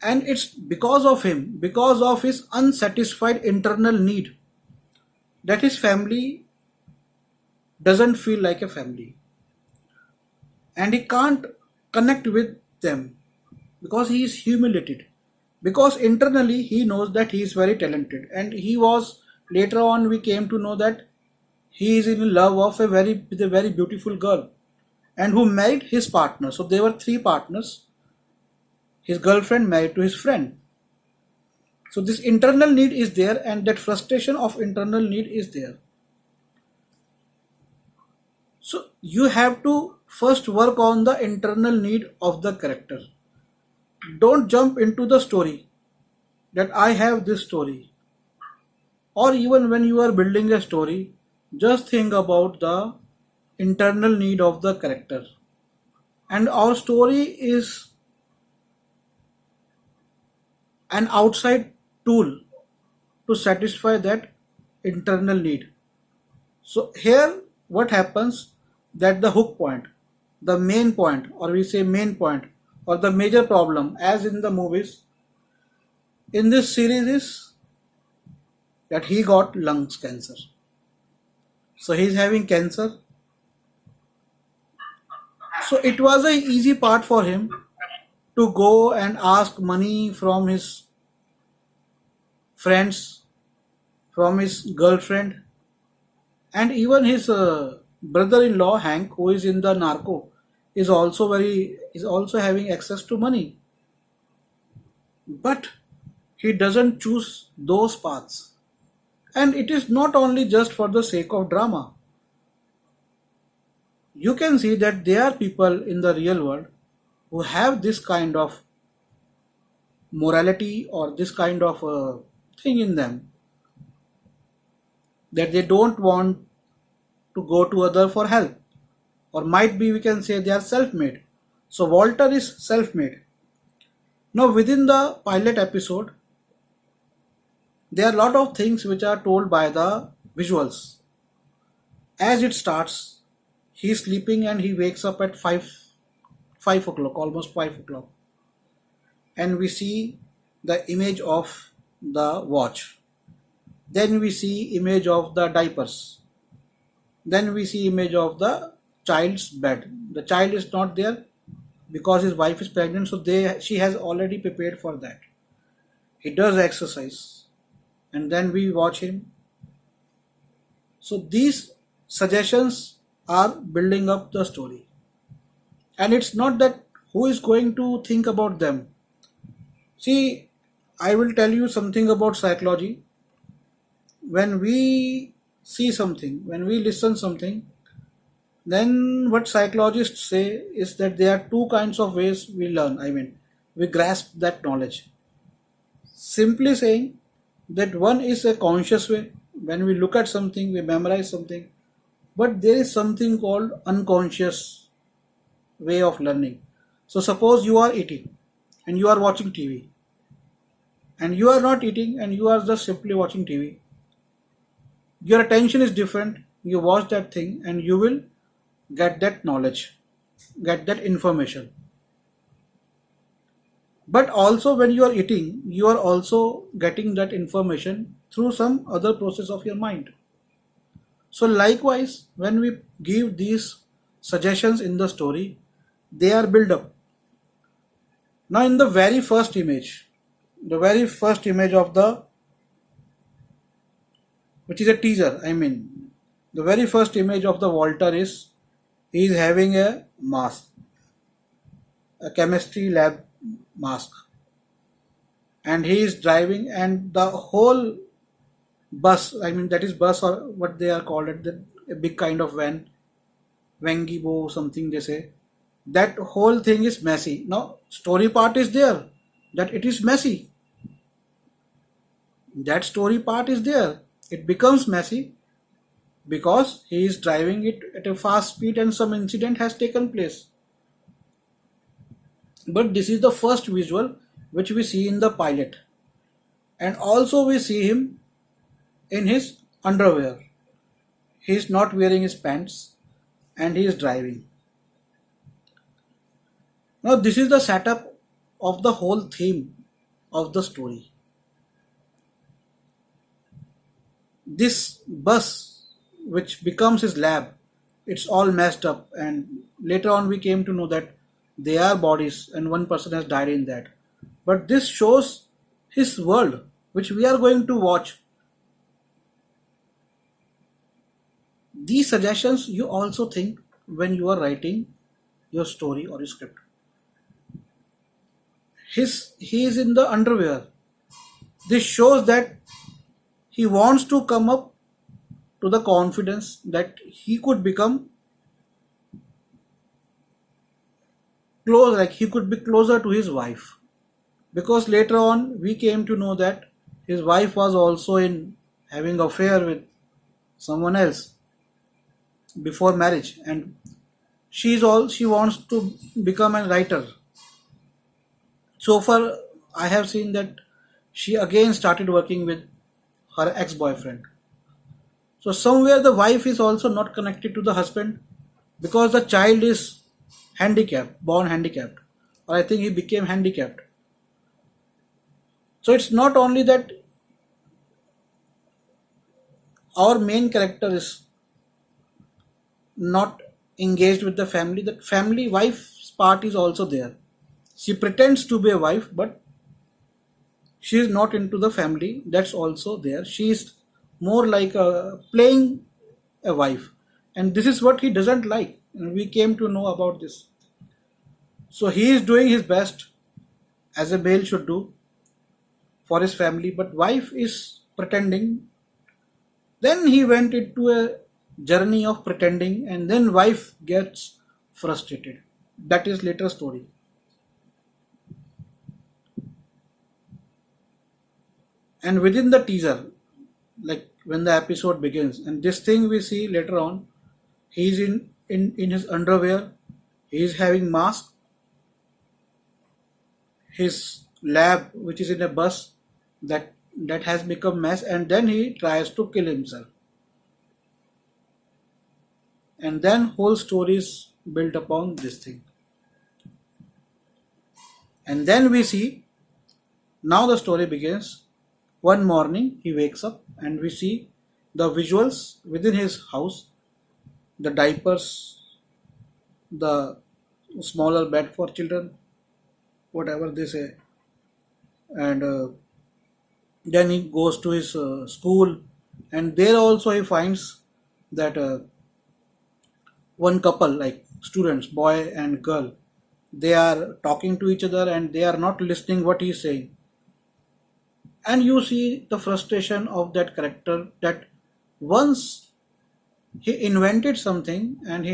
And it's because of him, because of his unsatisfied internal need, that his family doesn't feel like a family, and he can't connect with them because he is humiliated, because internally he knows that he is very talented, and he was, later on we came to know that he is in love of with a very beautiful girl, and who married his partner. So there were 3 partners. His girlfriend married to his friend. So this internal need is there, and that frustration of internal need is there. So you have to first work on the internal need of the character. Don't jump into the story that I have this story. or even when you are building a story, just think about the internal need of the character. And our story is an outside tool to satisfy that internal need. So here what happens, that the hook point, the main point, or we say main point, or the major problem as in the movies in this series is that he got lungs cancer. So he's having cancer. So it was a easy part for him to go and ask money from his friends, from his girlfriend, and even his brother-in-law Hank, who is in the narco, is also having access to money. But he doesn't choose those paths. And it is not only just for the sake of drama. You can see that there are people in the real world who have this kind of morality or this kind of thing in them, that they don't want to go to other for help, or might be we can say they are self-made. So Walter is self-made. Now within the pilot episode, there are a lot of things which are told by the visuals. As it starts, he is sleeping and he wakes up at 5 o'clock, almost 5 o'clock, and we see the image of the watch. Then we see image of the diapers. Then we see image of the child's bed. The child is not there because his wife is pregnant, so she has already prepared for that. He does exercise, and then we watch him. So these suggestions are building up the story, and it's not that who is going to think about them. See, I will tell you something about psychology. When we see something, when we listen something, then what psychologists say is that there are two kinds of ways we learn. I mean, we grasp that knowledge. Simply saying that one is a conscious way. When we look at something, we memorize something. But there is something called unconscious way of learning. So suppose you are eating and you are watching TV, and you are not eating and you are just simply watching TV. Your attention is different. You watch that thing and you will get that knowledge, get that information. But also when you are eating, you are also getting that information through some other process of your mind. So likewise, when we give these suggestions in the story, they are built up. Now in the very first image of the, which is a teaser, I mean, the very first image of the Walter is, he is having a mask, a chemistry lab mask, and he is driving, and the whole bus, I mean that is bus or what they are called, a big kind of van, Wangibo something they say, that whole thing is messy. Now story part is there, that it is messy. That story part is there. It becomes messy because he is driving it at a fast speed and some incident has taken place. But this is the first visual which we see in the pilot. And also we see him in his underwear. He is not wearing his pants and he is driving. Now this is the setup of the whole theme of the story. This bus, which becomes his lab, it's all messed up, and later on we came to know that they are bodies and one person has died in that. But this shows his world, which we are going to watch. These suggestions you also think when you are writing your story or your script. He is in the underwear. This shows that he wants to come up to the confidence that he could become close, like he could be closer to his wife. Because later on we came to know that his wife was also in having affair with someone else before marriage, and she wants to become a writer. So far, I have seen that she again started working with her ex-boyfriend. So somewhere the wife is also not connected to the husband because the child is handicapped, born handicapped, or I think he became handicapped. So it's not only that our main character is not engaged with the family, the family wife's part is also there. She pretends to be a wife, but she is not into the family. That's also there. She is more like playing a wife, and this is what he doesn't like. And we came to know about this. So he is doing his best as a male should do for his family, but wife is pretending. Then he went into a journey of pretending, and then wife gets frustrated. That is later story. And within the teaser, like when the episode begins, and this thing we see later on, he's in his underwear, he's having mask, his lab which is in a bus that has become mess, and then he tries to kill himself, and then whole stories built upon this thing. And then we see, now the story begins. One morning he wakes up and we see the visuals within his house, the diapers, the smaller bed for children, whatever they say. And then he goes to his school, and there also he finds that one couple, like students, boy and girl, they are talking to each other and they are not listening what he is saying. And you see the frustration of that character, that once he invented something, and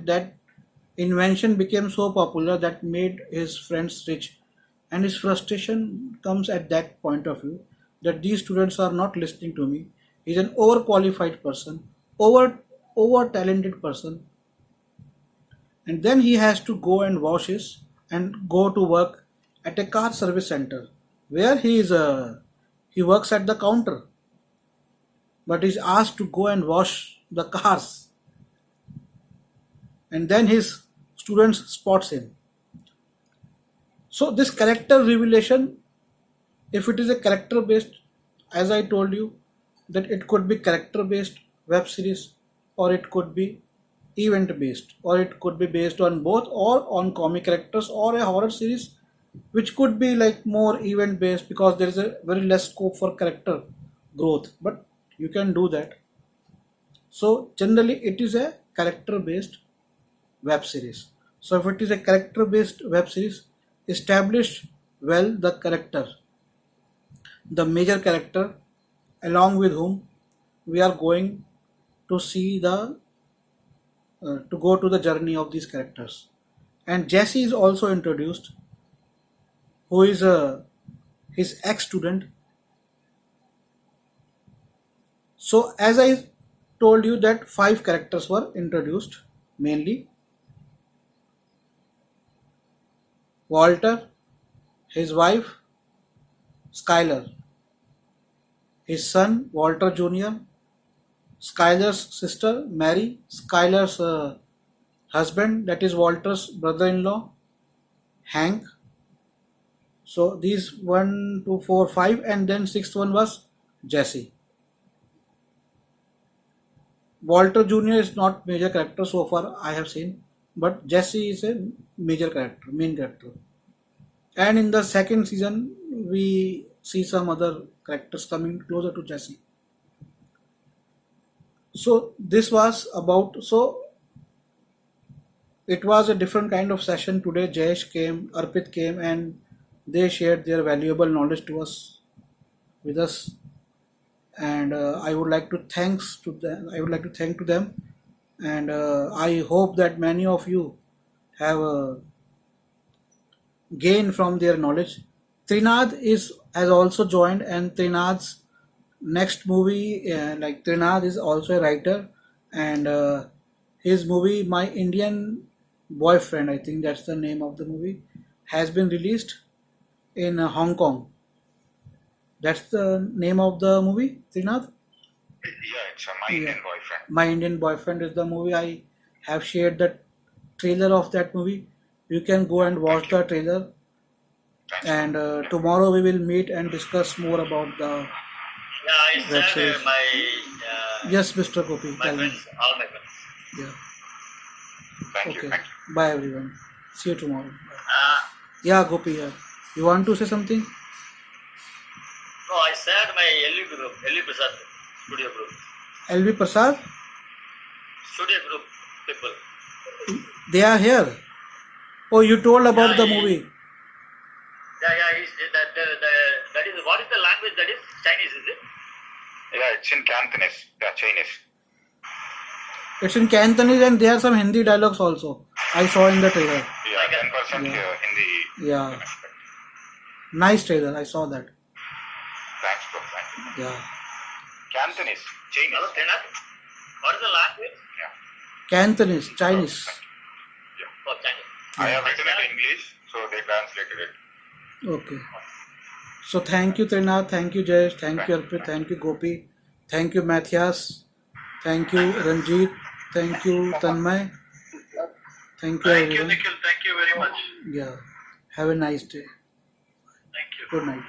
that invention became so popular that made his friends rich, and his frustration comes at that point of view, that these students are not listening to me. He's an overqualified person, over talented person, and then he has to go and wash his and go to work at a car service center where he works at the counter, but is asked to go and wash the cars, and then his students spots him. So this character revelation, if it is a character based, as I told you, that it could be character based web series, or it could be event based, or it could be based on both, or on comic characters, or a horror series which could be like more event based because there is a very less scope for character growth, but you can do that. So generally it is a character based web series. So if it is a character based web series, establish well the character, the major character, along with whom we are going to see the to go to the journey of these characters. And Jesse is also introduced, who is his ex student. So as I told you that 5 characters were introduced mainly: Walter, his wife Skylar, his son Walter Jr., Skylar's sister Mary, Skylar's husband, that is Walter's brother-in-law Hank. So these 1, 2, 4, 5, and then sixth one was Jesse. Walter Jr. is not major character so far I have seen, but Jesse is a major character, main character. And in the second season, we see some other characters coming closer to Jesse. So this was about, so it was a different kind of session today. Jayesh came, Arpit came, and they shared their valuable knowledge to us, with us, and I would like to thanks to them. I would like to thank to them, and I hope that many of you have gained from their knowledge. Trinad has also joined, and Trinad's next movie, like Trinad is also a writer, and his movie My Indian Boyfriend, I think that's the name of the movie, has been released in Hong Kong. That's the name of the movie, Trinad. Yeah, it's My Yeah. Indian Boyfriend. My Indian Boyfriend is the movie. I have shared the trailer of that movie. You can go and watch the trailer. Thanks. And tomorrow we will meet and discuss more about the Yeah, I web said series. my Yes, Mr. Gopi, my tell me. friends, all my friends. Yeah. Thank you. Okay. Thank you. Bye everyone. See you tomorrow. Bye. Uh, Yeah, Gopi here. You want to say something? no, I said my LV group, LV Prasad studio group, LV Prasad? studio group people. They are here. Oh, you told about Yeah, the he- movie. Yeah, that is what is the language that is Chinese, is it? Yeah, it's in Cantonese. Yeah, Chinese. It's in Cantonese and there are some Hindi dialogues also. I saw in the trailer. Yeah, Like a- 10% Yeah. Hindi. Yeah. Nice trailer. I saw that. Thanks, bro. Thank you. Yeah. Cantonese. Chinese. Hello, Trinad? What is the language? Yeah. Cantonese, Chinese. Oh, Chinese. I have written it in English, so they translated it. Okay. So thank you, Trinath. Thank you, Jayesh. Thank you, Arpit. Thank you, Gopi. Thank you, Matthias. Thank you, Ranjit. Thank you, Tanmay. Thank you, Thank you, everyone. Nikhil. Thank you very much. Yeah. Have a nice day. Thank you. Good night.